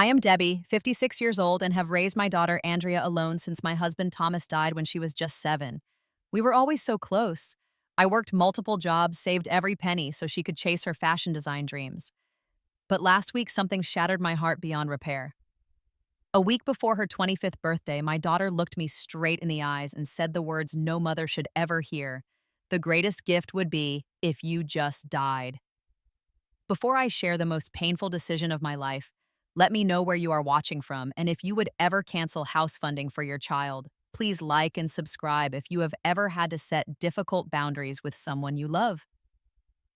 I am Debbie, 56 years old, and have raised my daughter Andrea alone since my husband Thomas died when she was just 7. We were always so close. I worked multiple jobs, saved every penny so she could chase her fashion design dreams. But last week, something shattered my heart beyond repair. A week before her 25th birthday, my daughter looked me straight in the eyes and said the words no mother should ever hear. The greatest gift would be if you just died. Before I share the most painful decision of my life, let me know where you are watching from and if you would ever cancel house funding for your child. Please like and subscribe if you have ever had to set difficult boundaries with someone you love.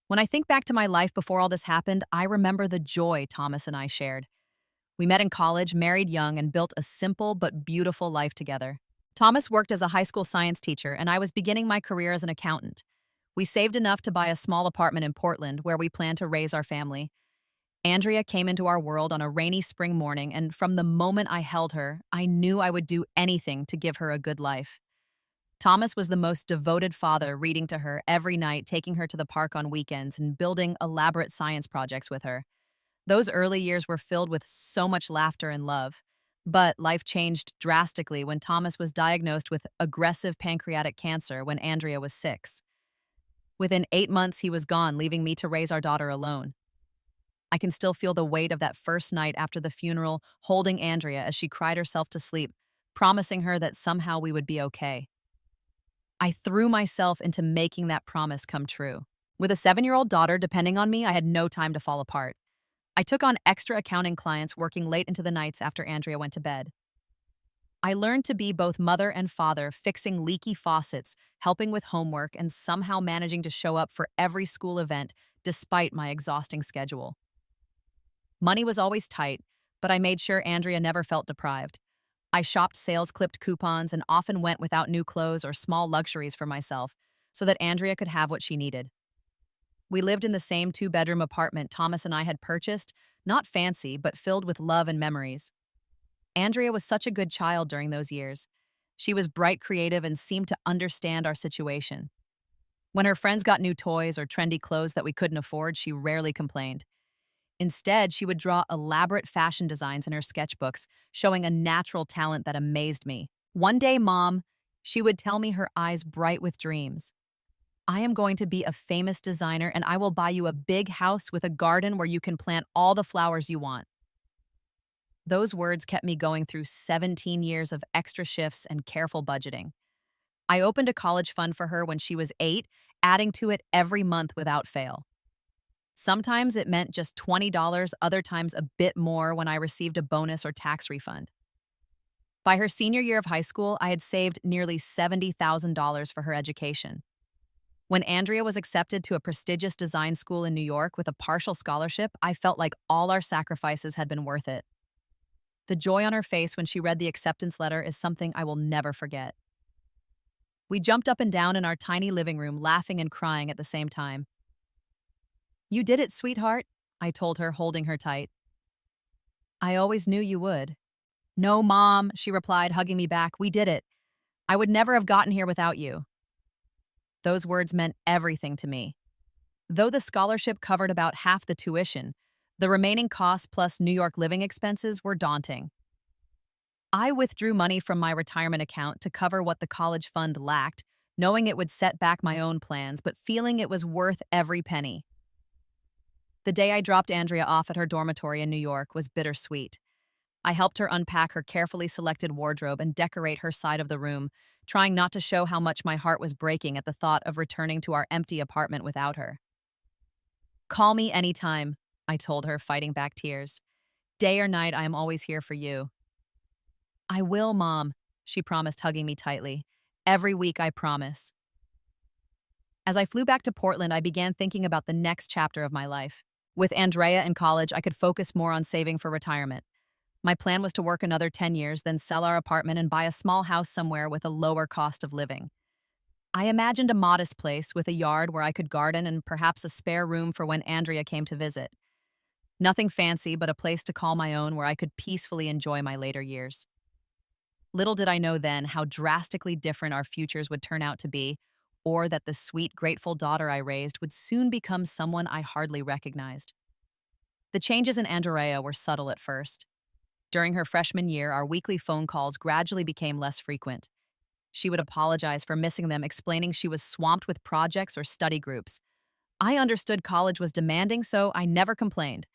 When I think back to my life before all this happened, I remember the joy Thomas and I shared. We met in college, married young, and built a simple but beautiful life together. Thomas worked as a high school science teacher, and I was beginning my career as an accountant. We saved enough to buy a small apartment in Portland where we planned to raise our family. Andrea came into our world on a rainy spring morning, and from the moment I held her, I knew I would do anything to give her a good life. Thomas was the most devoted father, reading to her every night, taking her to the park on weekends, and building elaborate science projects with her. Those early years were filled with so much laughter and love. But life changed drastically when Thomas was diagnosed with aggressive pancreatic cancer when Andrea was 6. Within 8 months, he was gone, leaving me to raise our daughter alone. I can still feel the weight of that first night after the funeral, holding Andrea as she cried herself to sleep, promising her that somehow we would be okay. I threw myself into making that promise come true. With a 7-year-old daughter depending on me, I had no time to fall apart. I took on extra accounting clients, working late into the nights after Andrea went to bed. I learned to be both mother and father, fixing leaky faucets, helping with homework, and somehow managing to show up for every school event despite my exhausting schedule. Money was always tight, but I made sure Andrea never felt deprived. I shopped sales-clipped coupons and often went without new clothes or small luxuries for myself so that Andrea could have what she needed. We lived in the same 2-bedroom apartment Thomas and I had purchased, not fancy, but filled with love and memories. Andrea was such a good child during those years. She was bright, creative, and seemed to understand our situation. When her friends got new toys or trendy clothes that we couldn't afford, she rarely complained. Instead, she would draw elaborate fashion designs in her sketchbooks, showing a natural talent that amazed me. One day, Mom, she would tell me, her eyes bright with dreams, I am going to be a famous designer and I will buy you a big house with a garden where you can plant all the flowers you want. Those words kept me going through 17 years of extra shifts and careful budgeting. I opened a college fund for her when she was 8, adding to it every month without fail. Sometimes it meant just $20, other times a bit more when I received a bonus or tax refund. By her senior year of high school, I had saved nearly $70,000 for her education. When Andrea was accepted to a prestigious design school in New York with a partial scholarship, I felt like all our sacrifices had been worth it. The joy on her face when she read the acceptance letter is something I will never forget. We jumped up and down in our tiny living room, laughing and crying at the same time. You did it, sweetheart, I told her, holding her tight. I always knew you would. No, Mom, she replied, hugging me back. We did it. I would never have gotten here without you. Those words meant everything to me. Though the scholarship covered about half the tuition, the remaining costs plus New York living expenses were daunting. I withdrew money from my retirement account to cover what the college fund lacked, knowing it would set back my own plans, but feeling it was worth every penny. The day I dropped Andrea off at her dormitory in New York was bittersweet. I helped her unpack her carefully selected wardrobe and decorate her side of the room, trying not to show how much my heart was breaking at the thought of returning to our empty apartment without her. Call me anytime, I told her, fighting back tears. Day or night, I am always here for you. I will, Mom, she promised, hugging me tightly. Every week, I promise. As I flew back to Portland, I began thinking about the next chapter of my life. With Andrea in college, I could focus more on saving for retirement. My plan was to work another 10 years, then sell our apartment and buy a small house somewhere with a lower cost of living. I imagined a modest place with a yard where I could garden and perhaps a spare room for when Andrea came to visit. Nothing fancy, but a place to call my own where I could peacefully enjoy my later years. Little did I know then how drastically different our futures would turn out to be, or that the sweet, grateful daughter I raised would soon become someone I hardly recognized. The changes in Andrea were subtle at first. During her freshman year, our weekly phone calls gradually became less frequent. She would apologize for missing them, explaining she was swamped with projects or study groups. I understood college was demanding, so I never complained.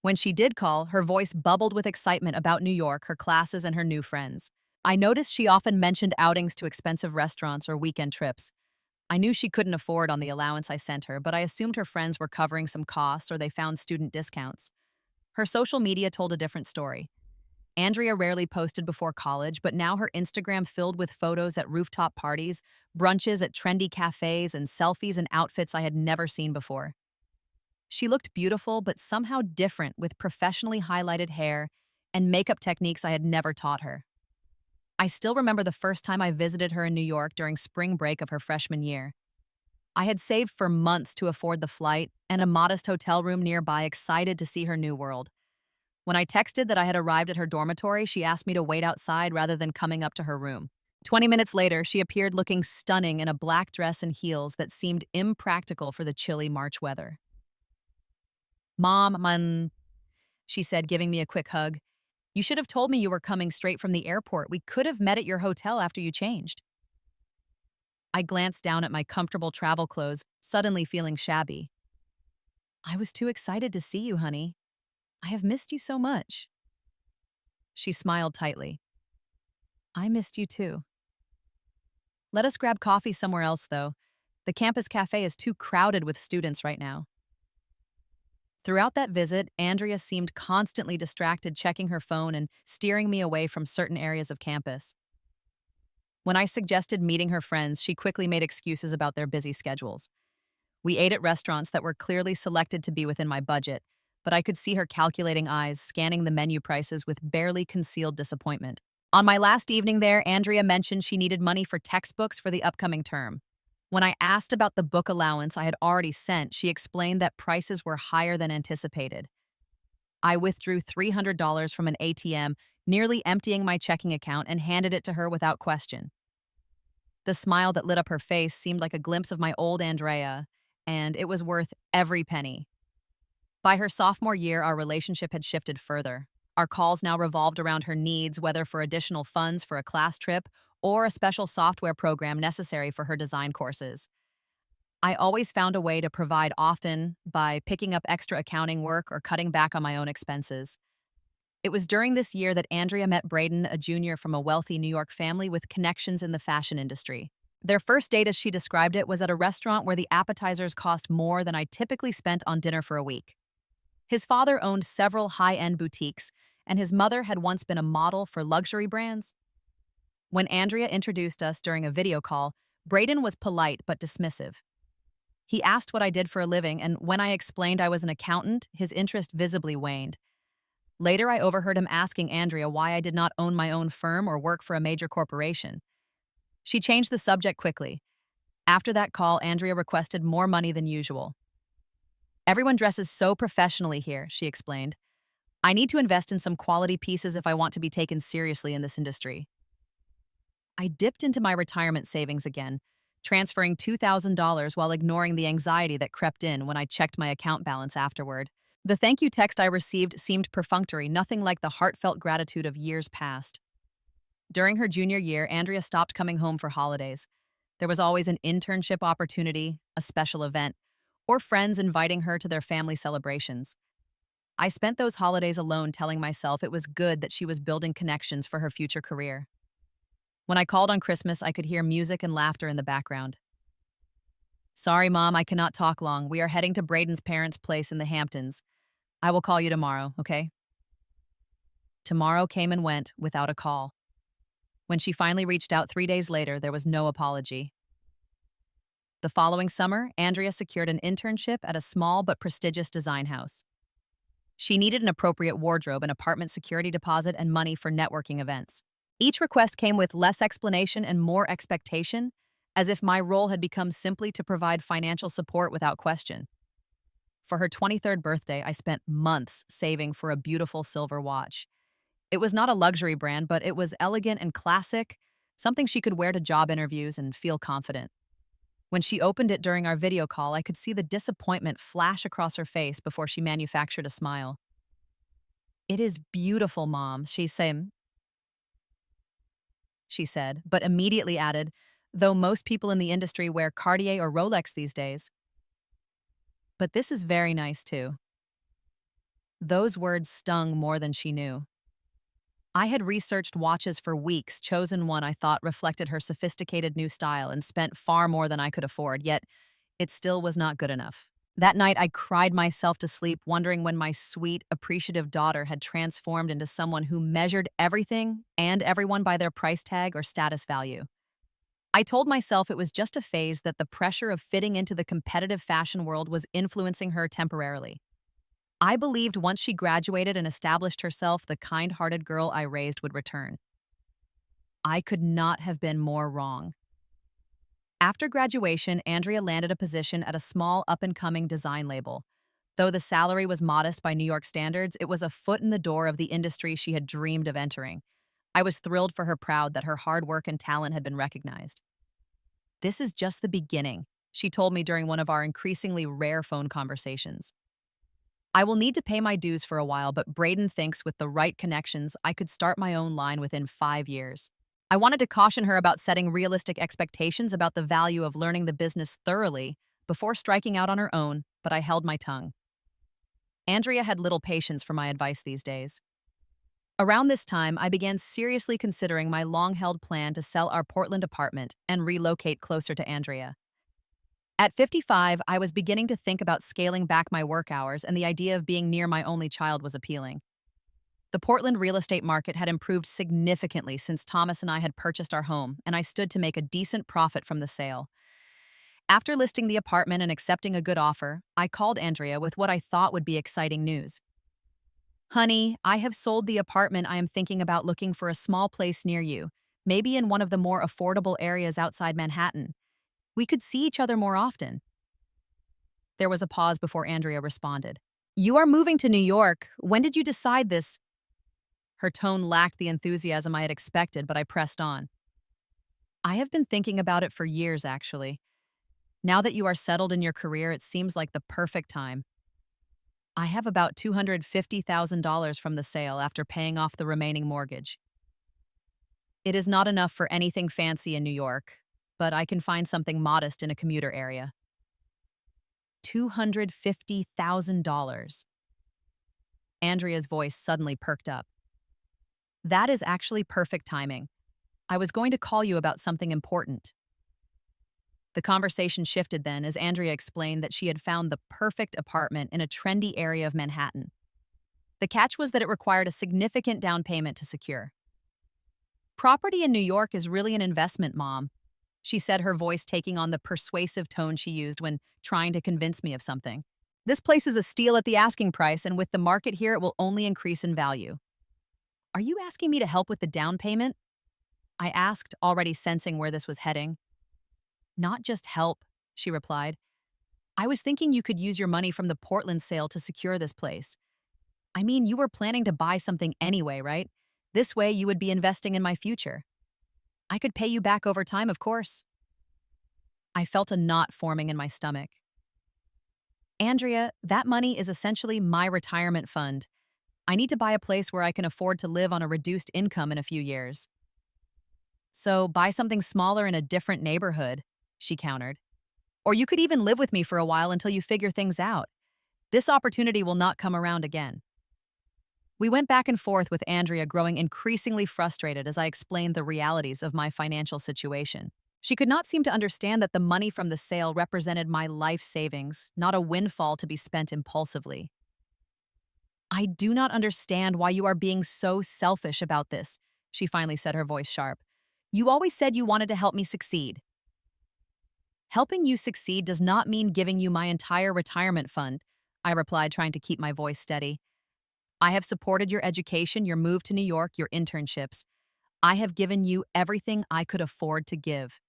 When she did call, her voice bubbled with excitement about New York, her classes, and her new friends. I noticed she often mentioned outings to expensive restaurants or weekend trips. I knew she couldn't afford on the allowance I sent her, but I assumed her friends were covering some costs or they found student discounts. Her social media told a different story. Andrea rarely posted before college, but now her Instagram filled with photos at rooftop parties, brunches at trendy cafes, and selfies in outfits I had never seen before. She looked beautiful, but somehow different, with professionally highlighted hair and makeup techniques I had never taught her. I still remember the first time I visited her in New York during spring break of her freshman year. I had saved for months to afford the flight and a modest hotel room nearby, excited to see her new world. When I texted that I had arrived at her dormitory, she asked me to wait outside rather than coming up to her room. 20 minutes later, she appeared looking stunning in a black dress and heels that seemed impractical for the chilly March weather. Mom, she said, giving me a quick hug. You should have told me you were coming straight from the airport. We could have met at your hotel after you changed. I glanced down at my comfortable travel clothes, suddenly feeling shabby. I was too excited to see you, honey. I have missed you so much. She smiled tightly. I missed you too. Let us grab coffee somewhere else, though. The campus cafe is too crowded with students right now. Throughout that visit, Andrea seemed constantly distracted, checking her phone and steering me away from certain areas of campus. When I suggested meeting her friends, she quickly made excuses about their busy schedules. We ate at restaurants that were clearly selected to be within my budget, but I could see her calculating eyes, scanning the menu prices with barely concealed disappointment. On my last evening there, Andrea mentioned she needed money for textbooks for the upcoming term. When I asked about the book allowance I had already sent, she explained that prices were higher than anticipated. I withdrew $300 from an ATM, nearly emptying my checking account, and handed it to her without question. The smile that lit up her face seemed like a glimpse of my old Andrea, and it was worth every penny. By her sophomore year, our relationship had shifted further. Our calls now revolved around her needs, whether for additional funds for a class trip or a special software program necessary for her design courses. I always found a way to provide, often by picking up extra accounting work or cutting back on my own expenses. It was during this year that Andrea met Braden, a junior from a wealthy New York family with connections in the fashion industry. Their first date, as she described it, was at a restaurant where the appetizers cost more than I typically spent on dinner for a week. His father owned several high-end boutiques, and his mother had once been a model for luxury brands. When Andrea introduced us during a video call, Braden was polite but dismissive. He asked what I did for a living, and when I explained I was an accountant, his interest visibly waned. Later, I overheard him asking Andrea why I did not own my own firm or work for a major corporation. She changed the subject quickly. After that call, Andrea requested more money than usual. Everyone dresses so professionally here, she explained. I need to invest in some quality pieces if I want to be taken seriously in this industry. I dipped into my retirement savings again, transferring $2,000 while ignoring the anxiety that crept in when I checked my account balance afterward. The thank you text I received seemed perfunctory, nothing like the heartfelt gratitude of years past. During her junior year, Andrea stopped coming home for holidays. There was always an internship opportunity, a special event, or friends inviting her to their family celebrations. I spent those holidays alone, telling myself it was good that she was building connections for her future career. When I called on Christmas, I could hear music and laughter in the background. Sorry, Mom, I cannot talk long. We are heading to Braden's parents' place in the Hamptons. I will call you tomorrow, okay? Tomorrow came and went without a call. When she finally reached out 3 days later, there was no apology. The following summer, Andrea secured an internship at a small but prestigious design house. She needed an appropriate wardrobe, an apartment security deposit, and money for networking events. Each request came with less explanation and more expectation, as if my role had become simply to provide financial support without question. For her 23rd birthday, I spent months saving for a beautiful silver watch. It was not a luxury brand, but it was elegant and classic, something she could wear to job interviews and feel confident. When she opened it during our video call, I could see the disappointment flash across her face before she manufactured a smile. It is beautiful, Mom, she said, but immediately added, though most people in the industry wear Cartier or Rolex these days. But this is very nice too. Those words stung more than she knew. I had researched watches for weeks, chosen one I thought reflected her sophisticated new style, and spent far more than I could afford, yet it still was not good enough. That night, I cried myself to sleep, wondering when my sweet, appreciative daughter had transformed into someone who measured everything and everyone by their price tag or status value. I told myself it was just a phase, that the pressure of fitting into the competitive fashion world was influencing her temporarily. I believed once she graduated and established herself, the kind-hearted girl I raised would return. I could not have been more wrong. After graduation, Andrea landed a position at a small up-and-coming design label. Though the salary was modest by New York standards, it was a foot in the door of the industry she had dreamed of entering. I was thrilled for her, proud that her hard work and talent had been recognized. "This is just the beginning," she told me during one of our increasingly rare phone conversations. "I will need to pay my dues for a while, but Braden thinks with the right connections, I could start my own line within 5 years." I wanted to caution her about setting realistic expectations about the value of learning the business thoroughly before striking out on her own, but I held my tongue. Andrea had little patience for my advice these days. Around this time, I began seriously considering my long-held plan to sell our Portland apartment and relocate closer to Andrea. At 55, I was beginning to think about scaling back my work hours, and the idea of being near my only child was appealing. The Portland real estate market had improved significantly since Thomas and I had purchased our home, and I stood to make a decent profit from the sale. After listing the apartment and accepting a good offer, I called Andrea with what I thought would be exciting news. "Honey, I have sold the apartment. I am thinking about looking for a small place near you, maybe in one of the more affordable areas outside Manhattan. We could see each other more often." There was a pause before Andrea responded. "You are moving to New York. When did you decide this?" Her tone lacked the enthusiasm I had expected, but I pressed on. "I have been thinking about it for years, actually. Now that you are settled in your career, it seems like the perfect time. I have about $250,000 from the sale after paying off the remaining mortgage. It is not enough for anything fancy in New York, but I can find something modest in a commuter area." $250,000. Andrea's voice suddenly perked up. "That is actually perfect timing. I was going to call you about something important." The conversation shifted then as Andrea explained that she had found the perfect apartment in a trendy area of Manhattan. The catch was that it required a significant down payment to secure. "Property in New York is really an investment, Mom," she said, her voice taking on the persuasive tone she used when trying to convince me of something. "This place is a steal at the asking price, and with the market here, it will only increase in value." "Are you asking me to help with the down payment?" I asked, already sensing where this was heading. "Not just help," she replied. "I was thinking you could use your money from the Portland sale to secure this place. I mean, you were planning to buy something anyway, right? This way you would be investing in my future. I could pay you back over time, of course." I felt a knot forming in my stomach. "Andrea, that money is essentially my retirement fund. I need to buy a place where I can afford to live on a reduced income in a few years." "So buy something smaller in a different neighborhood," she countered. "Or you could even live with me for a while until you figure things out. This opportunity will not come around again." We went back and forth with Andrea, growing increasingly frustrated as I explained the realities of my financial situation. She could not seem to understand that the money from the sale represented my life savings, not a windfall to be spent impulsively. "I do not understand why you are being so selfish about this," she finally said, her voice sharp. "You always said you wanted to help me succeed." "Helping you succeed does not mean giving you my entire retirement fund," I replied, trying to keep my voice steady. "I have supported your education, your move to New York, your internships. I have given you everything I could afford to give."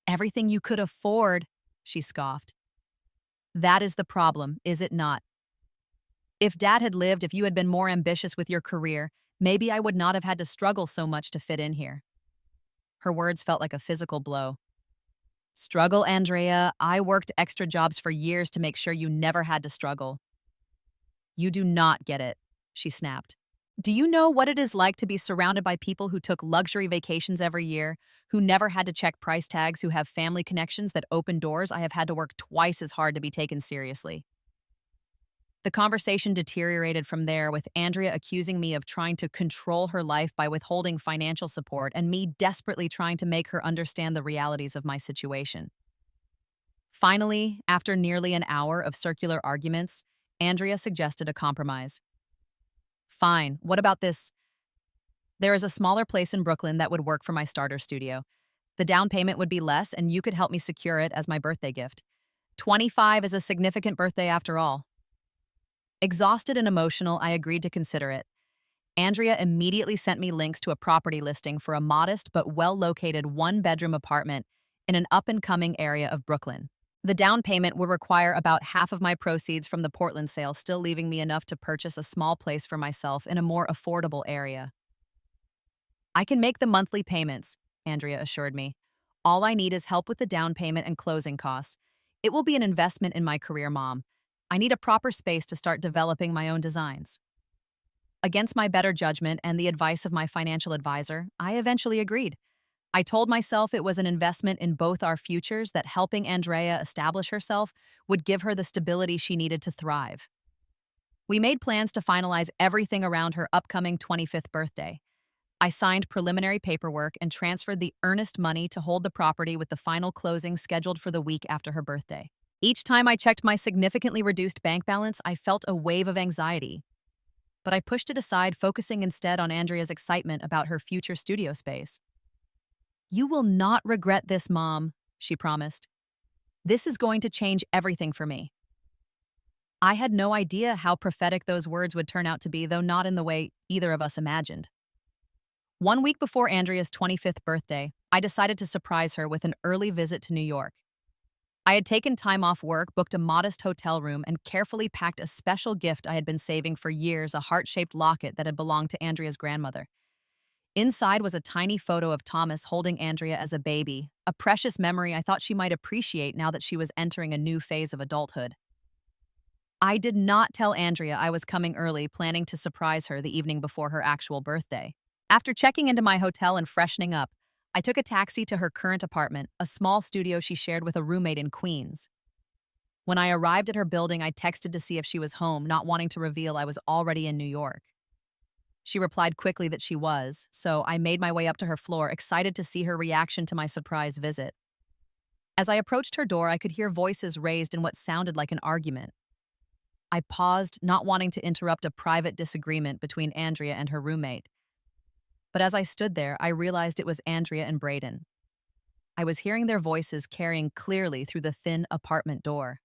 "Everything you could afford," she scoffed. "That is the problem, is it not? If Dad had lived, if you had been more ambitious with your career, maybe I would not have had to struggle so much to fit in here." Her words felt like a physical blow. "Struggle, Andrea? I worked extra jobs for years to make sure you never had to struggle." "You do not get it. she snapped. Do you know what it is like to be surrounded by people who took luxury vacations every year, who never had to check price tags, who have family connections that open doors I have had to work twice as hard to be taken seriously? The conversation deteriorated from there, with Andrea accusing me of trying to control her life by withholding financial support and me desperately trying to make her understand the realities of my situation. Finally, after nearly an hour of circular arguments, Andrea suggested a compromise. Fine, what about this? There is a smaller place in Brooklyn that would work for my starter studio. The down payment would be less, and you could help me secure it as my birthday gift. 25 is a significant birthday after all. Exhausted and emotional, I agreed to consider it. Andrea immediately sent me links to a property listing for a modest but well-located one-bedroom apartment in an up-and-coming area of Brooklyn. The down payment would require about half of my proceeds from the Portland sale, still leaving me enough to purchase a small place for myself in a more affordable area. I can make the monthly payments, Andrea assured me. All I need is help with the down payment and closing costs. It will be an investment in my career, Mom. I need a proper space to start developing my own designs. Against my better judgment and the advice of my financial advisor, I eventually agreed. I told myself it was an investment in both our futures, that helping Andrea establish herself would give her the stability she needed to thrive. We made plans to finalize everything around her upcoming 25th birthday. I signed preliminary paperwork and transferred the earnest money to hold the property, with the final closing scheduled for the week after her birthday. Each time I checked my significantly reduced bank balance, I felt a wave of anxiety. But I pushed it aside, focusing instead on Andrea's excitement about her future studio space. You will not regret this, Mom, she promised. This is going to change everything for me. I had no idea how prophetic those words would turn out to be, though not in the way either of us imagined. 1 week before Andrea's 25th birthday, I decided to surprise her with an early visit to New York. I had taken time off work, booked a modest hotel room, and carefully packed a special gift I had been saving for years, a heart-shaped locket that had belonged to Andrea's grandmother. Inside was a tiny photo of Thomas holding Andrea as a baby, a precious memory I thought she might appreciate now that she was entering a new phase of adulthood. I did not tell Andrea I was coming early, planning to surprise her the evening before her actual birthday. After checking into my hotel and freshening up, I took a taxi to her current apartment, a small studio she shared with a roommate in Queens. When I arrived at her building, I texted to see if she was home, not wanting to reveal I was already in New York. She replied quickly that she was, so I made my way up to her floor, excited to see her reaction to my surprise visit. As I approached her door, I could hear voices raised in what sounded like an argument. I paused, not wanting to interrupt a private disagreement between Andrea and her roommate. But as I stood there, I realized it was Andrea and Braden. I was hearing their voices carrying clearly through the thin apartment door.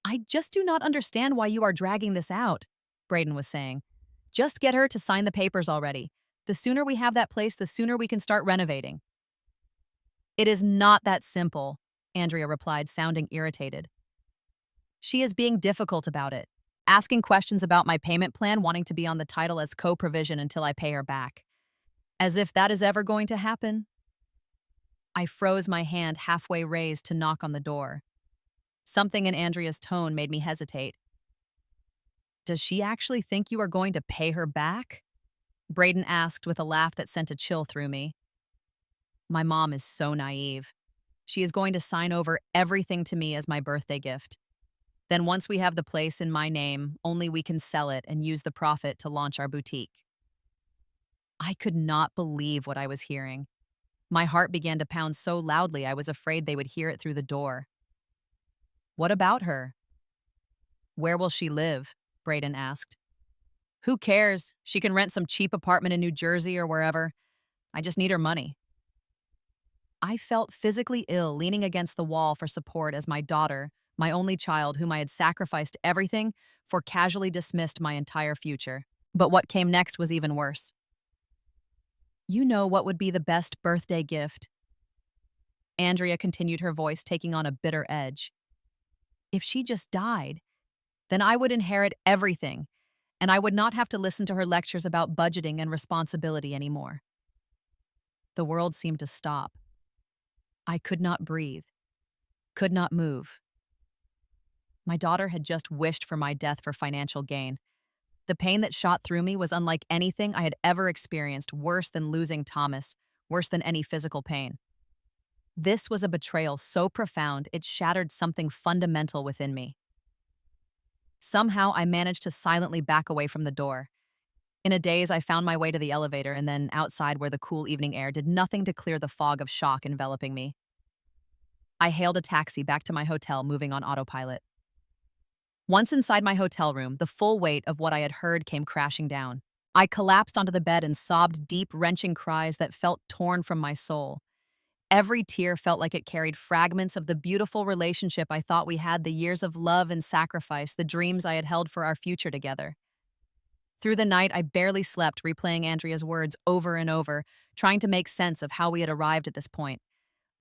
I just do not understand why you are dragging this out, Braden was saying. Just get her to sign the papers already. The sooner we have that place, the sooner we can start renovating. It is not that simple, Andrea replied, sounding irritated. She is being difficult about it, asking questions about my payment plan, wanting to be on the title as co-provision until I pay her back. As if that is ever going to happen. I froze, my hand halfway raised to knock on the door. Something in Andrea's tone made me hesitate. Does she actually think you are going to pay her back? Braden asked with a laugh that sent a chill through me. My mom is so naive. She is going to sign over everything to me as my birthday gift. Then once we have the place in my name, only we can sell it and use the profit to launch our boutique. I could not believe what I was hearing. My heart began to pound so loudly I was afraid they would hear it through the door. What about her? Where will she live? Braden asked. Who cares? She can rent some cheap apartment in New Jersey or wherever. I just need her money. I felt physically ill, leaning against the wall for support as my daughter, my only child whom I had sacrificed everything for, casually dismissed my entire future. But what came next was even worse. You know what would be the best birthday gift? Andrea continued, her voice taking on a bitter edge. If she just died, then I would inherit everything, and I would not have to listen to her lectures about budgeting and responsibility anymore. The world seemed to stop. I could not breathe, could not move. My daughter had just wished for my death for financial gain. The pain that shot through me was unlike anything I had ever experienced, worse than losing Thomas, worse than any physical pain. This was a betrayal so profound it shattered something fundamental within me. Somehow, I managed to silently back away from the door. In a daze, I found my way to the elevator and then outside where the cool evening air did nothing to clear the fog of shock enveloping me. I hailed a taxi back to my hotel, moving on autopilot. Once inside my hotel room, the full weight of what I had heard came crashing down. I collapsed onto the bed and sobbed deep, wrenching cries that felt torn from my soul. Every tear felt like it carried fragments of the beautiful relationship I thought we had, the years of love and sacrifice, the dreams I had held for our future together. Through the night, I barely slept, replaying Andrea's words over and over, trying to make sense of how we had arrived at this point.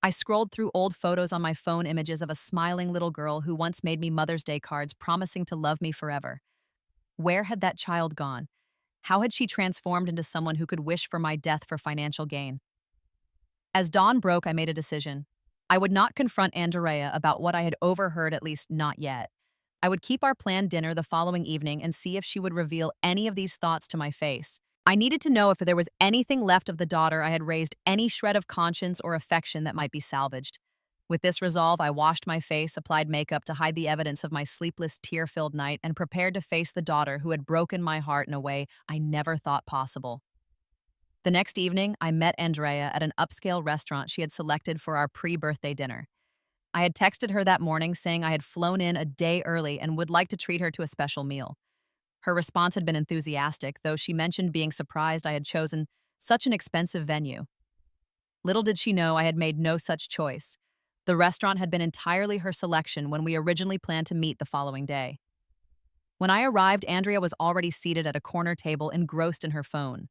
I scrolled through old photos on my phone, images of a smiling little girl who once made me Mother's Day cards promising to love me forever. Where had that child gone? How had she transformed into someone who could wish for my death for financial gain? As dawn broke, I made a decision. I would not confront Andrea about what I had overheard, at least not yet. I would keep our planned dinner the following evening and see if she would reveal any of these thoughts to my face. I needed to know if there was anything left of the daughter I had raised, any shred of conscience or affection that might be salvaged. With this resolve, I washed my face, applied makeup to hide the evidence of my sleepless, tear-filled night, and prepared to face the daughter who had broken my heart in a way I never thought possible. The next evening, I met Andrea at an upscale restaurant she had selected for our pre-birthday dinner. I had texted her that morning saying I had flown in a day early and would like to treat her to a special meal. Her response had been enthusiastic, though she mentioned being surprised I had chosen such an expensive venue. Little did she know I had made no such choice. The restaurant had been entirely her selection when we originally planned to meet the following day. When I arrived, Andrea was already seated at a corner table, engrossed in her phone.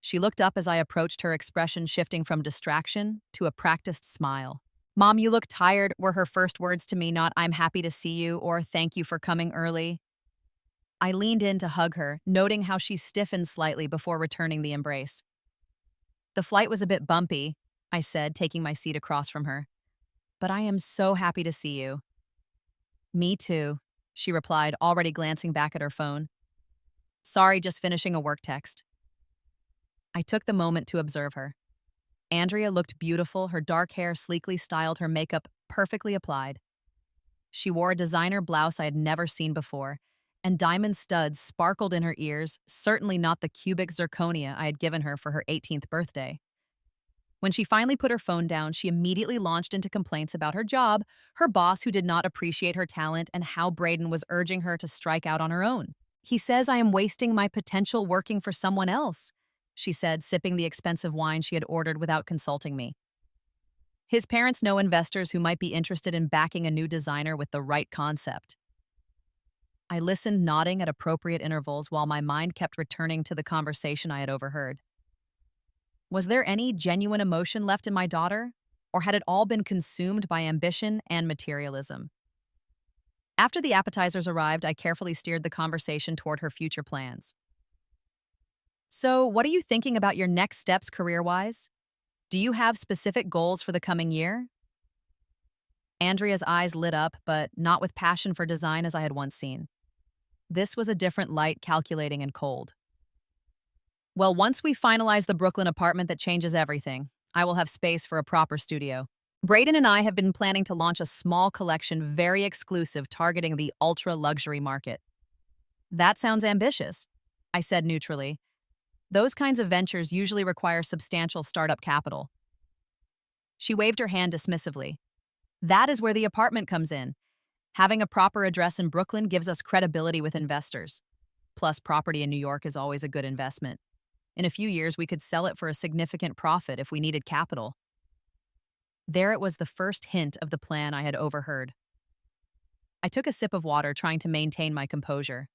She looked up as I approached, her expression shifting from distraction to a practiced smile. "Mom, you look tired," were her first words to me, not "I'm happy to see you" or "thank you for coming early." I leaned in to hug her, noting how she stiffened slightly before returning the embrace. "The flight was a bit bumpy," I said, taking my seat across from her. "But I am so happy to see you." "Me too," she replied, already glancing back at her phone. "Sorry, just finishing a work text." I took the moment to observe her. Andrea looked beautiful, her dark hair sleekly styled, her makeup perfectly applied. She wore a designer blouse I had never seen before, and diamond studs sparkled in her ears, certainly not the cubic zirconia I had given her for her 18th birthday. When she finally put her phone down, she immediately launched into complaints about her job, her boss who did not appreciate her talent, and how Braden was urging her to strike out on her own. "He says I am wasting my potential working for someone else," she said, sipping the expensive wine she had ordered without consulting me. "His parents know investors who might be interested in backing a new designer with the right concept." I listened, nodding at appropriate intervals while my mind kept returning to the conversation I had overheard. Was there any genuine emotion left in my daughter, or had it all been consumed by ambition and materialism? After the appetizers arrived, I carefully steered the conversation toward her future plans. "So, what are you thinking about your next steps career-wise? Do you have specific goals for the coming year?" Andrea's eyes lit up, but not with passion for design as I had once seen. This was a different light, calculating and cold. "Well, once we finalize the Brooklyn apartment that changes everything, I will have space for a proper studio. Braden and I have been planning to launch a small collection, very exclusive, targeting the ultra-luxury market." "That sounds ambitious," I said neutrally. "Those kinds of ventures usually require substantial startup capital." She waved her hand dismissively. "That is where the apartment comes in. Having a proper address in Brooklyn gives us credibility with investors. Plus, property in New York is always a good investment. In a few years, we could sell it for a significant profit if we needed capital." There it was, the first hint of the plan I had overheard. I took a sip of water, trying to maintain my composure.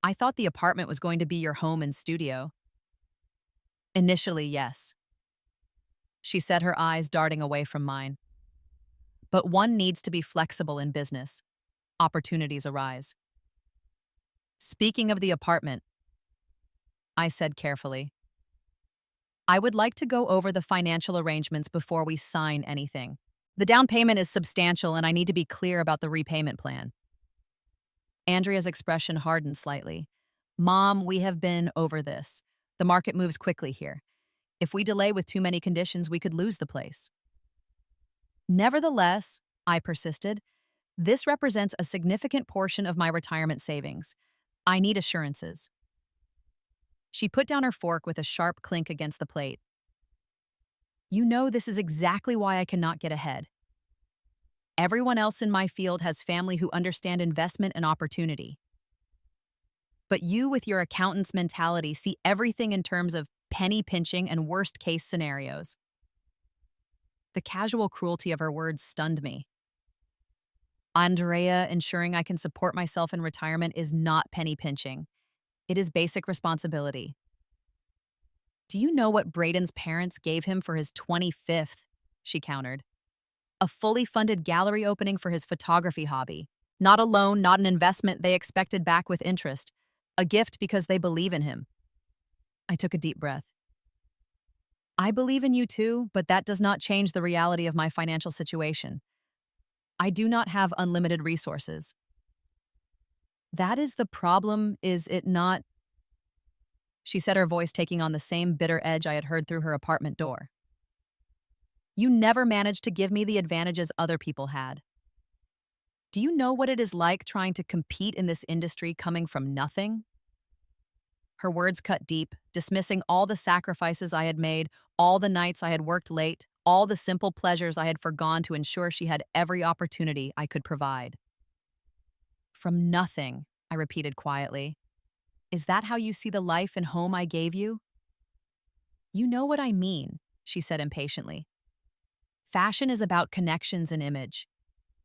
"I thought the apartment was going to be your home and studio." "Initially, yes," she said, her eyes darting away from mine. "But one needs to be flexible in business. Opportunities arise." "Speaking of the apartment," I said carefully, "I would like to go over the financial arrangements before we sign anything. The down payment is substantial and I need to be clear about the repayment plan." Andrea's expression hardened slightly. Mom, we have been over this. The market moves quickly here. If we delay with too many conditions, we could lose the place. Nevertheless, I persisted, this represents a significant portion of my retirement savings. I need assurances. She put down her fork with a sharp clink against the plate. You know this is exactly why I cannot get ahead. Everyone else in my field has family who understand investment and opportunity. But you, with your accountant's mentality, see everything in terms of penny pinching and worst-case scenarios. The casual cruelty of her words stunned me. Andrea, ensuring I can support myself in retirement is not penny pinching. It is basic responsibility. Do you know what Braden's parents gave him for his 25th? She countered. A fully funded gallery opening for his photography hobby. Not a loan, not an investment they expected back with interest. A gift because they believe in him. I took a deep breath. I believe in you too, but that does not change the reality of my financial situation. I do not have unlimited resources. That is the problem, is it not? She said, her voice taking on the same bitter edge I had heard through her apartment door. You never managed to give me the advantages other people had. Do you know what it is like trying to compete in this industry coming from nothing? Her words cut deep, dismissing all the sacrifices I had made, all the nights I had worked late, all the simple pleasures I had forgone to ensure she had every opportunity I could provide. From nothing, I repeated quietly. Is that how you see the life and home I gave you? You know what I mean, she said impatiently. Fashion is about connections and image.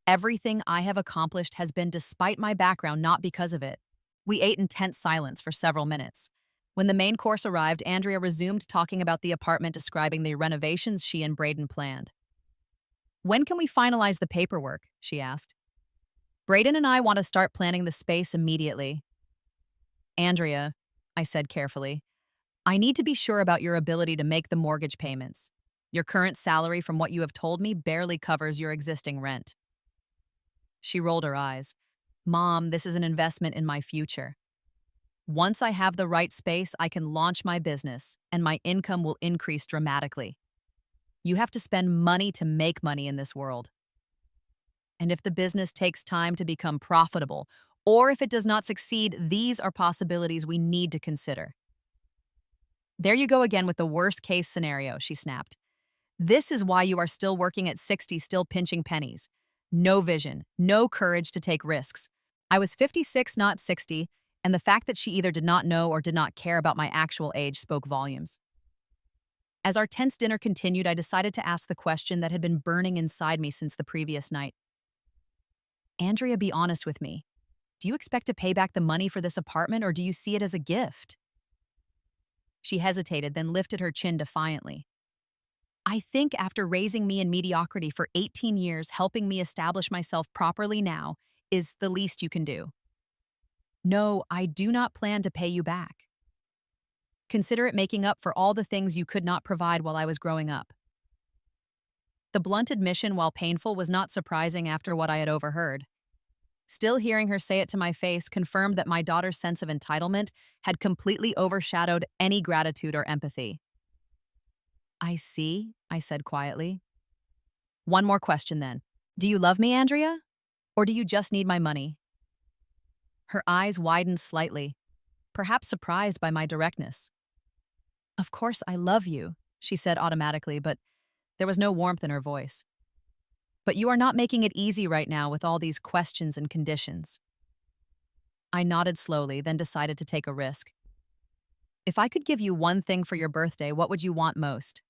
Everything I have accomplished has been despite my background, not because of it. We ate in tense silence for several minutes. When the main course arrived, Andrea resumed talking about the apartment, describing the renovations she and Braden planned. When can we finalize the paperwork? She asked. Braden and I want to start planning the space immediately. Andrea, I said carefully, I need to be sure about your ability to make the mortgage payments. Your current salary, from what you have told me, barely covers your existing rent. She rolled her eyes. Mom, this is an investment in my future. Once I have the right space, I can launch my business, and my income will increase dramatically. You have to spend money to make money in this world. And if the business takes time to become profitable, or if it does not succeed, these are possibilities we need to consider. There you go again with the worst-case scenario, she snapped. This is why you are still working at 60, still pinching pennies. No vision, no courage to take risks. I was 56, not 60, and the fact that she either did not know or did not care about my actual age spoke volumes. As our tense dinner continued, I decided to ask the question that had been burning inside me since the previous night. Andrea, be honest with me. Do you expect to pay back the money for this apartment, or do you see it as a gift? She hesitated, then lifted her chin defiantly. I think after raising me in mediocrity for 18 years, helping me establish myself properly now is the least you can do. No, I do not plan to pay you back. Consider it making up for all the things you could not provide while I was growing up. The blunt admission, while painful, was not surprising after what I had overheard. Still, hearing her say it to my face confirmed that my daughter's sense of entitlement had completely overshadowed any gratitude or empathy. I see, I said quietly. One more question then. Do you love me, Andrea? Or do you just need my money? Her eyes widened slightly, perhaps surprised by my directness. Of course I love you, she said automatically, but there was no warmth in her voice. But you are not making it easy right now with all these questions and conditions. I nodded slowly, then decided to take a risk. If I could give you one thing for your birthday, what would you want most?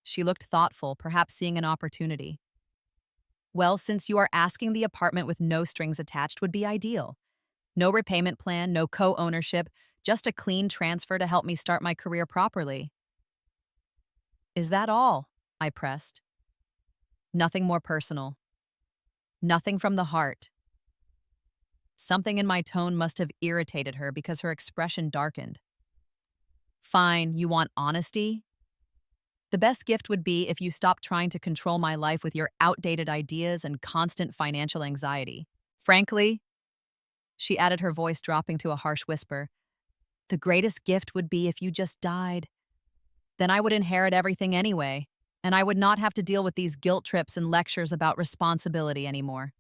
She looked thoughtful, perhaps seeing an opportunity. Well, since you are asking, the apartment with no strings attached would be ideal. No repayment plan, no co-ownership, just a clean transfer to help me start my career properly. Is that all? I pressed. Nothing more personal. Nothing from the heart. Something in my tone must have irritated her because her expression darkened. Fine, you want honesty? The best gift would be if you stopped trying to control my life with your outdated ideas and constant financial anxiety. Frankly, She added, her voice dropping to a harsh whisper. The greatest gift would be if you just died. Then I would inherit everything anyway, and I would not have to deal with these guilt trips and lectures about responsibility anymore.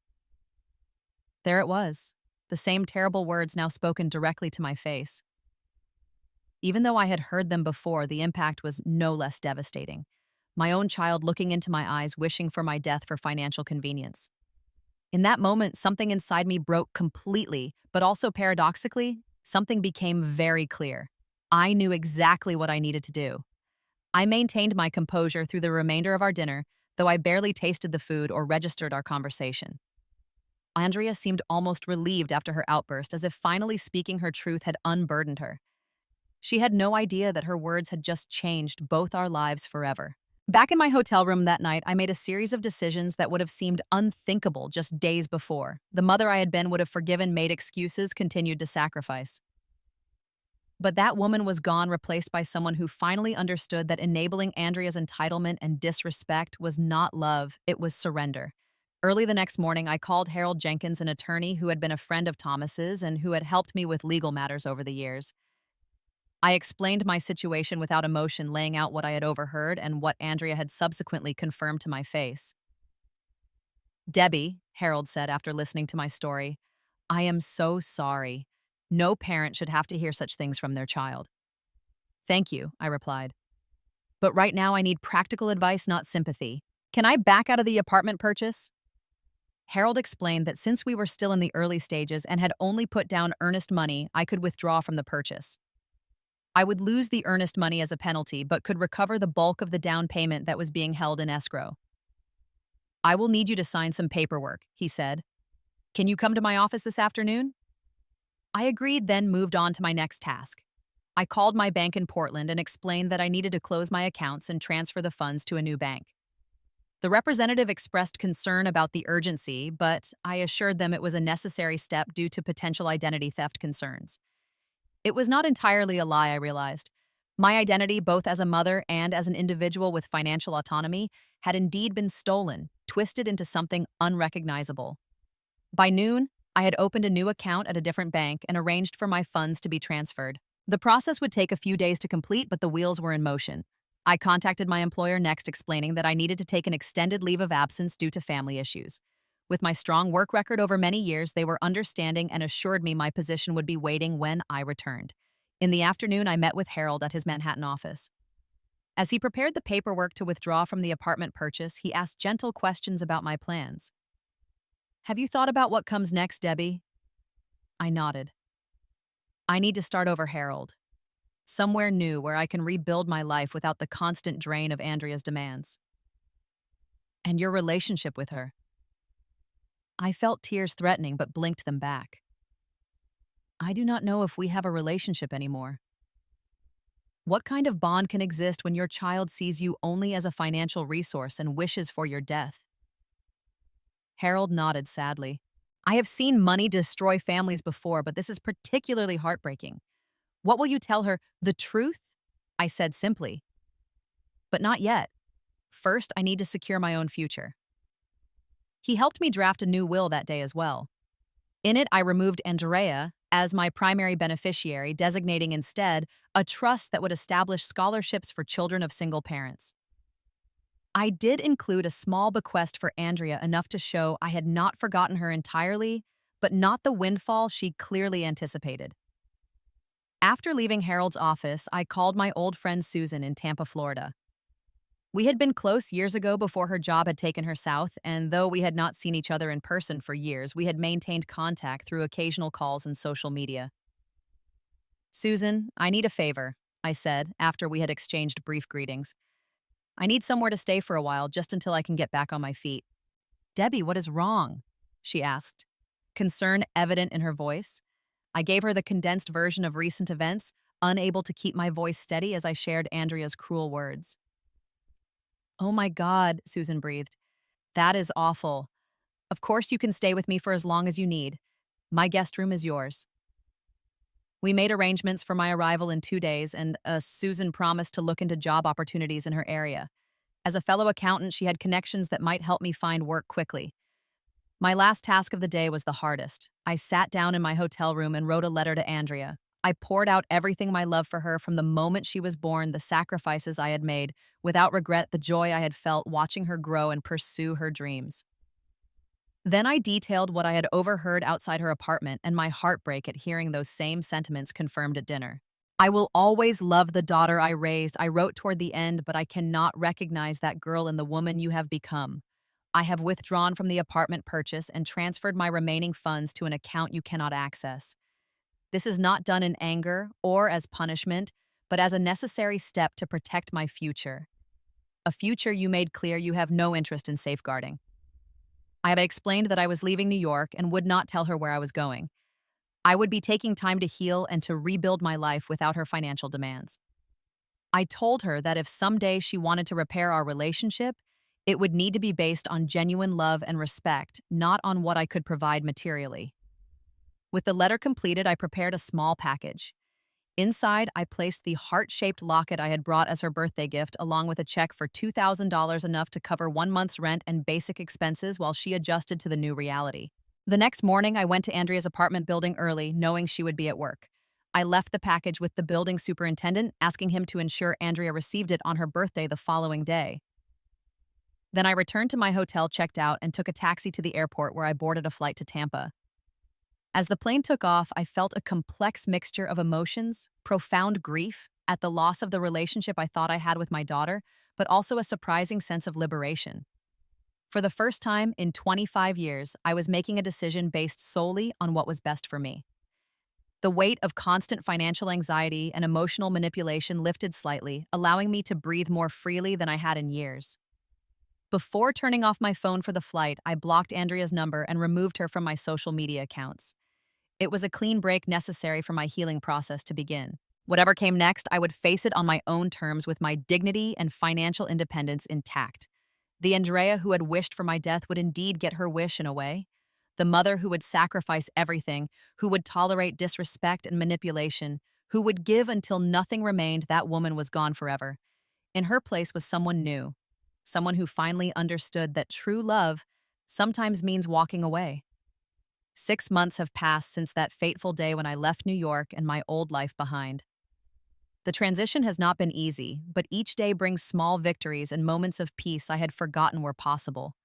There it was, the same terrible words now spoken directly to my face. Even though I had heard them before, the impact was no less devastating. My own child looking into my eyes, wishing for my death for financial convenience. In that moment, something inside me broke completely, but also paradoxically, something became very clear. I knew exactly what I needed to do. I maintained my composure through the remainder of our dinner, though I barely tasted the food or registered our conversation. Andrea seemed almost relieved after her outburst, as if finally speaking her truth had unburdened her. She had no idea that her words had just changed both our lives forever. Back in my hotel room that night, I made a series of decisions that would have seemed unthinkable just days before. The mother I had been would have forgiven, made excuses, continued to sacrifice. But that woman was gone, replaced by someone who finally understood that enabling Andrea's entitlement and disrespect was not love, it was surrender. Early the next morning, I called Harold Jenkins, an attorney who had been a friend of Thomas's and who had helped me with legal matters over the years. I explained my situation without emotion, laying out what I had overheard and what Andrea had subsequently confirmed to my face. Debbie, Harold said after listening to my story, I am so sorry. No parent should have to hear such things from their child. Thank you, I replied. But right now I need practical advice, not sympathy. Can I back out of the apartment purchase? Harold explained that since we were still in the early stages and had only put down earnest money, I could withdraw from the purchase. I would lose the earnest money as a penalty, but could recover the bulk of the down payment that was being held in escrow. I will need you to sign some paperwork, he said. Can you come to my office this afternoon? I agreed, then moved on to my next task. I called my bank in Portland and explained that I needed to close my accounts and transfer the funds to a new bank. The representative expressed concern about the urgency, but I assured them it was a necessary step due to potential identity theft concerns. It was not entirely a lie, I realized. My identity, both as a mother and as an individual with financial autonomy, had indeed been stolen, twisted into something unrecognizable. By noon, I had opened a new account at a different bank and arranged for my funds to be transferred. The process would take a few days to complete, but the wheels were in motion. I contacted my employer next, explaining that I needed to take an extended leave of absence due to family issues. With my strong work record over many years, they were understanding and assured me my position would be waiting when I returned. In the afternoon, I met with Harold at his Manhattan office. As he prepared the paperwork to withdraw from the apartment purchase, he asked gentle questions about my plans. Have you thought about what comes next, Debbie? I nodded. I need to start over, Harold. Somewhere new where I can rebuild my life without the constant drain of Andrea's demands. And your relationship with her. I felt tears threatening but blinked them back. I do not know if we have a relationship anymore. What kind of bond can exist when your child sees you only as a financial resource and wishes for your death? Harold nodded sadly. I have seen money destroy families before, but this is particularly heartbreaking. What will you tell her? The truth? I said simply. But not yet. First, I need to secure my own future. He helped me draft a new will that day as well. In it, I removed Andrea as my primary beneficiary, designating instead a trust that would establish scholarships for children of single parents. I did include a small bequest for Andrea, enough to show I had not forgotten her entirely, but not the windfall she clearly anticipated. After leaving Harold's office, I called my old friend Susan in Tampa, Florida. We had been close years ago before her job had taken her south, and though we had not seen each other in person for years, we had maintained contact through occasional calls and social media. Susan, I need a favor, I said, after we had exchanged brief greetings. I need somewhere to stay for a while, just until I can get back on my feet. Debbie, what is wrong? She asked, concern evident in her voice. I gave her the condensed version of recent events, unable to keep my voice steady as I shared Andrea's cruel words. Oh my God, Susan breathed. That is awful. Of course you can stay with me for as long as you need. My guest room is yours. We made arrangements for my arrival in 2 days, and Susan promised to look into job opportunities in her area. As a fellow accountant, she had connections that might help me find work quickly. My last task of the day was the hardest. I sat down in my hotel room and wrote a letter to Andrea. I poured out everything my love for her from the moment she was born, the sacrifices I had made, without regret, the joy I had felt watching her grow and pursue her dreams. Then I detailed what I had overheard outside her apartment and my heartbreak at hearing those same sentiments confirmed at dinner. I will always love the daughter I raised, I wrote toward the end, but I cannot recognize that girl in the woman you have become. I have withdrawn from the apartment purchase and transferred my remaining funds to an account you cannot access. This is not done in anger or as punishment, but as a necessary step to protect my future. A future you made clear you have no interest in safeguarding. I have explained that I was leaving New York and would not tell her where I was going. I would be taking time to heal and to rebuild my life without her financial demands. I told her that if someday she wanted to repair our relationship, it would need to be based on genuine love and respect, not on what I could provide materially. With the letter completed, I prepared a small package. Inside, I placed the heart-shaped locket I had brought as her birthday gift, along with a check for $2,000, enough to cover 1 month's rent and basic expenses while she adjusted to the new reality. The next morning, I went to Andrea's apartment building early, knowing she would be at work. I left the package with the building superintendent, asking him to ensure Andrea received it on her birthday the following day. Then I returned to my hotel, checked out, and took a taxi to the airport where I boarded a flight to Tampa. As the plane took off, I felt a complex mixture of emotions, profound grief at the loss of the relationship I thought I had with my daughter, but also a surprising sense of liberation. For the first time in 25 years, I was making a decision based solely on what was best for me. The weight of constant financial anxiety and emotional manipulation lifted slightly, allowing me to breathe more freely than I had in years. Before turning off my phone for the flight, I blocked Andrea's number and removed her from my social media accounts. It was a clean break necessary for my healing process to begin. Whatever came next, I would face it on my own terms with my dignity and financial independence intact. The Andrea who had wished for my death would indeed get her wish in a way. The mother who would sacrifice everything, who would tolerate disrespect and manipulation, who would give until nothing remained, that woman was gone forever. In her place was someone new, someone who finally understood that true love sometimes means walking away. 6 months have passed since that fateful day when I left New York and my old life behind. The transition has not been easy, but each day brings small victories and moments of peace I had forgotten were possible.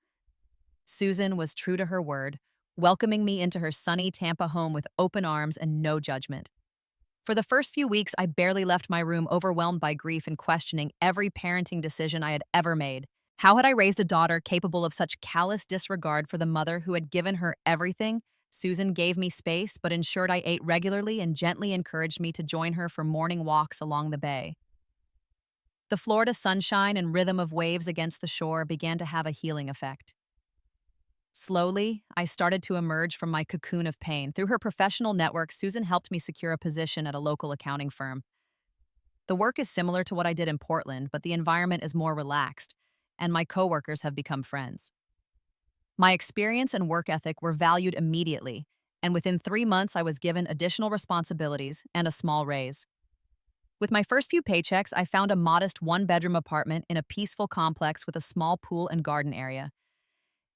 Susan was true to her word, welcoming me into her sunny Tampa home with open arms and no judgment. For the first few weeks, I barely left my room, overwhelmed by grief and questioning every parenting decision I had ever made. How had I raised a daughter capable of such callous disregard for the mother who had given her everything? Susan gave me space, but ensured I ate regularly and gently encouraged me to join her for morning walks along the bay. The Florida sunshine and rhythm of waves against the shore began to have a healing effect. Slowly, I started to emerge from my cocoon of pain. Through her professional network, Susan helped me secure a position at a local accounting firm. The work is similar to what I did in Portland, but the environment is more relaxed, and my coworkers have become friends. My experience and work ethic were valued immediately, and within 3 months I was given additional responsibilities and a small raise. With my first few paychecks, I found a modest one-bedroom apartment in a peaceful complex with a small pool and garden area.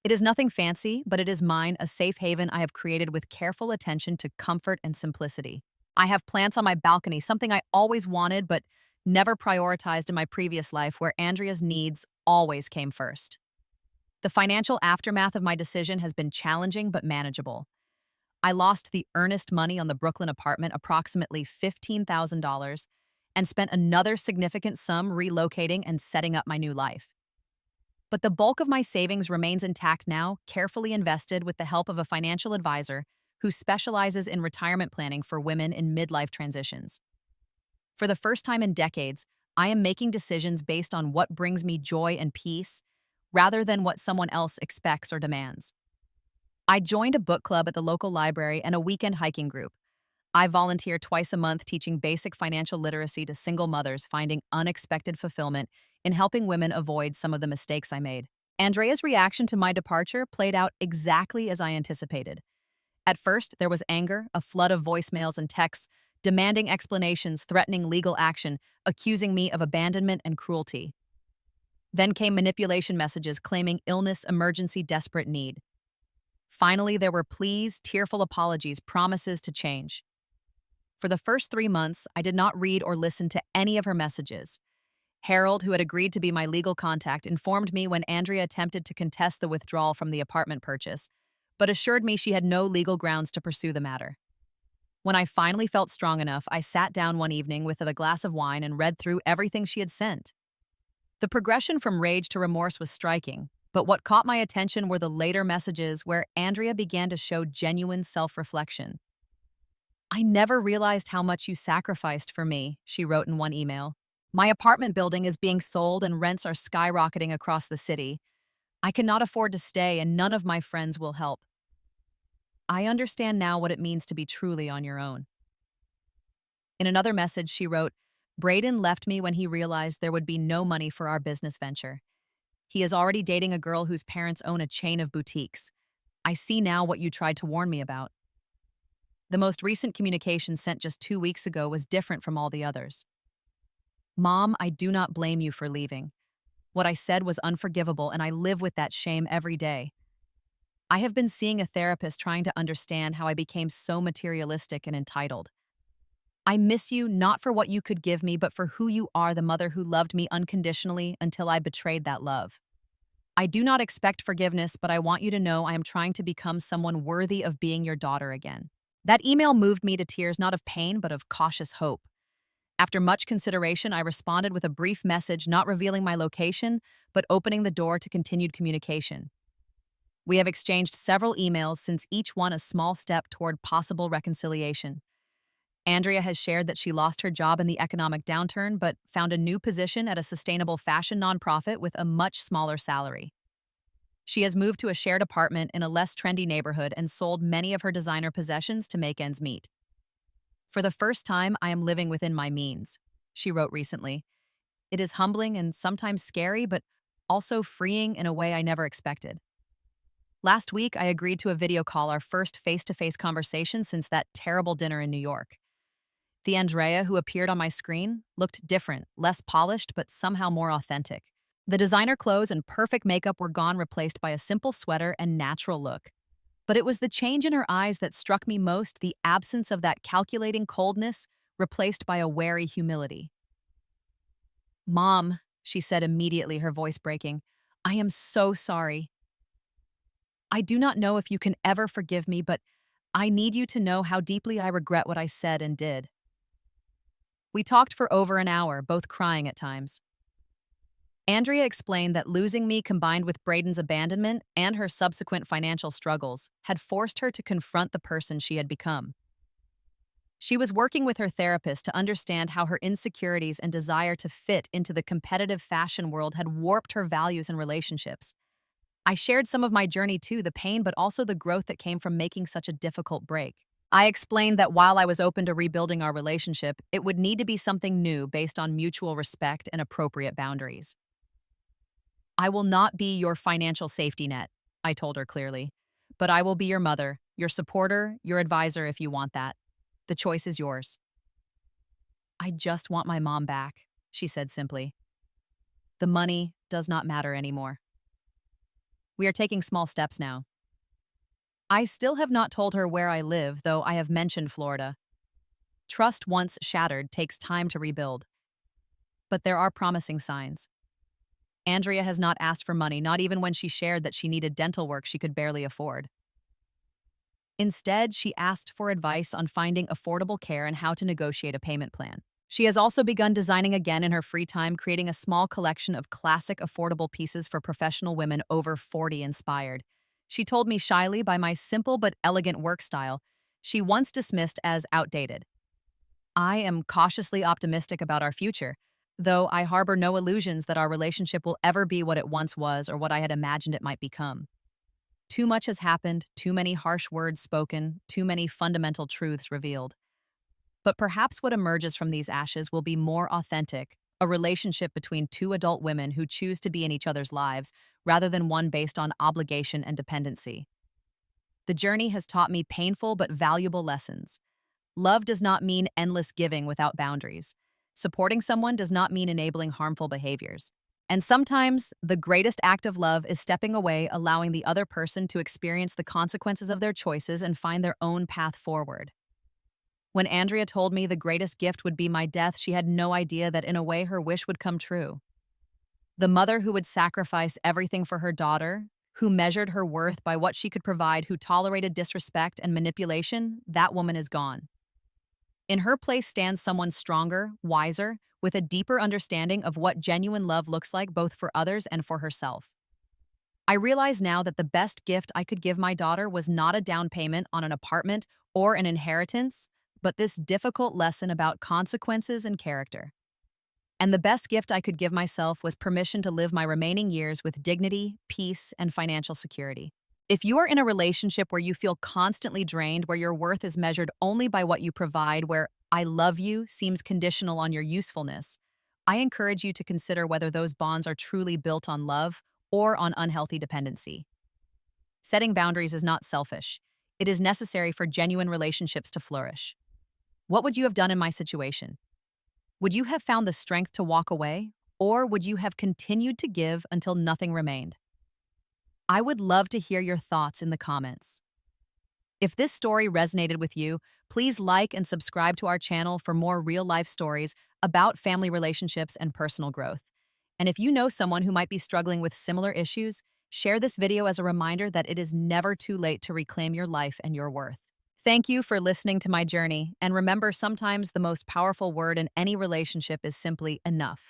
It is nothing fancy, but it is mine, a safe haven I have created with careful attention to comfort and simplicity. I have plants on my balcony, something I always wanted but never prioritized in my previous life, where Andrea's needs always came first. The financial aftermath of my decision has been challenging but manageable. I lost the earnest money on the Brooklyn apartment, approximately $15,000, and spent another significant sum relocating and setting up my new life. But the bulk of my savings remains intact now, carefully invested with the help of a financial advisor who specializes in retirement planning for women in midlife transitions. For the first time in decades, I am making decisions based on what brings me joy and peace, rather than what someone else expects or demands. I joined a book club at the local library and a weekend hiking group. I volunteer twice a month teaching basic financial literacy to single mothers, finding unexpected fulfillment in helping women avoid some of the mistakes I made. Andrea's reaction to my departure played out exactly as I anticipated. At first, there was anger, a flood of voicemails and texts, demanding explanations, threatening legal action, accusing me of abandonment and cruelty. Then came manipulation messages claiming illness, emergency, desperate need. Finally, there were pleas, tearful apologies, promises to change. For the first 3 months, I did not read or listen to any of her messages. Harold, who had agreed to be my legal contact, informed me when Andrea attempted to contest the withdrawal from the apartment purchase, but assured me she had no legal grounds to pursue the matter. When I finally felt strong enough, I sat down one evening with a glass of wine and read through everything she had sent. The progression from rage to remorse was striking, but what caught my attention were the later messages where Andrea began to show genuine self-reflection. "I never realized how much you sacrificed for me," she wrote in one email. "My apartment building is being sold and rents are skyrocketing across the city. I cannot afford to stay and none of my friends will help. I understand now what it means to be truly on your own." In another message, she wrote, "Braden left me when he realized there would be no money for our business venture. He is already dating a girl whose parents own a chain of boutiques. I see now what you tried to warn me about." The most recent communication sent just 2 weeks ago was different from all the others. "Mom, I do not blame you for leaving. What I said was unforgivable and I live with that shame every day. I have been seeing a therapist trying to understand how I became so materialistic and entitled. I miss you not for what you could give me, but for who you are, the mother who loved me unconditionally until I betrayed that love. I do not expect forgiveness, but I want you to know I am trying to become someone worthy of being your daughter again." That email moved me to tears, not of pain, but of cautious hope. After much consideration, I responded with a brief message, not revealing my location, but opening the door to continued communication. We have exchanged several emails, since each one a small step toward possible reconciliation. Andrea has shared that she lost her job in the economic downturn, but found a new position at a sustainable fashion nonprofit with a much smaller salary. She has moved to a shared apartment in a less trendy neighborhood and sold many of her designer possessions to make ends meet. "For the first time, I am living within my means," she wrote recently. "It is humbling and sometimes scary, but also freeing in a way I never expected." Last week, I agreed to a video call, our first face-to-face conversation since that terrible dinner in New York. The Andrea who appeared on my screen looked different, less polished, but somehow more authentic. The designer clothes and perfect makeup were gone, replaced by a simple sweater and natural look. But it was the change in her eyes that struck me most, the absence of that calculating coldness replaced by a wary humility. "Mom," she said immediately, her voice breaking, "I am so sorry. I do not know if you can ever forgive me, but I need you to know how deeply I regret what I said and did." We talked for over an hour, both crying at times. Andrea explained that losing me, combined with Braden's abandonment and her subsequent financial struggles, had forced her to confront the person she had become. She was working with her therapist to understand how her insecurities and desire to fit into the competitive fashion world had warped her values and relationships. I shared some of my journey too, the pain but also the growth that came from making such a difficult break. I explained that while I was open to rebuilding our relationship, it would need to be something new based on mutual respect and appropriate boundaries. "I will not be your financial safety net," I told her clearly, "but I will be your mother, your supporter, your advisor if you want that. The choice is yours." "I just want my mom back," she said simply. "The money does not matter anymore." We are taking small steps now. I still have not told her where I live, though I have mentioned Florida. Trust once shattered takes time to rebuild. But there are promising signs. Andrea has not asked for money, not even when she shared that she needed dental work she could barely afford. Instead, she asked for advice on finding affordable care and how to negotiate a payment plan. She has also begun designing again in her free time, creating a small collection of classic affordable pieces for professional women over 40 inspired. She told me shyly by my simple but elegant work style she once dismissed as outdated. I am cautiously optimistic about our future, though I harbor no illusions that our relationship will ever be what it once was or what I had imagined it might become. Too much has happened, too many harsh words spoken, too many fundamental truths revealed. But perhaps what emerges from these ashes will be more authentic, a relationship between two adult women who choose to be in each other's lives rather than one based on obligation and dependency. The journey has taught me painful but valuable lessons. Love does not mean endless giving without boundaries. Supporting someone does not mean enabling harmful behaviors. And sometimes the greatest act of love is stepping away, allowing the other person to experience the consequences of their choices and find their own path forward. When Andrea told me the greatest gift would be my death, she had no idea that in a way her wish would come true. The mother who would sacrifice everything for her daughter, who measured her worth by what she could provide, who tolerated disrespect and manipulation, that woman is gone. In her place stands someone stronger, wiser, with a deeper understanding of what genuine love looks like both for others and for herself. I realize now that the best gift I could give my daughter was not a down payment on an apartment or an inheritance, but this difficult lesson about consequences and character. And the best gift I could give myself was permission to live my remaining years with dignity, peace, and financial security. If you are in a relationship where you feel constantly drained, where your worth is measured only by what you provide, where "I love you" seems conditional on your usefulness, I encourage you to consider whether those bonds are truly built on love or on unhealthy dependency. Setting boundaries is not selfish. It is necessary for genuine relationships to flourish. What would you have done in my situation? Would you have found the strength to walk away, or would you have continued to give until nothing remained? I would love to hear your thoughts in the comments. If this story resonated with you, please like and subscribe to our channel for more real-life stories about family relationships and personal growth. And if you know someone who might be struggling with similar issues, share this video as a reminder that it is never too late to reclaim your life and your worth. Thank you for listening to my journey, and remember, sometimes the most powerful word in any relationship is simply enough.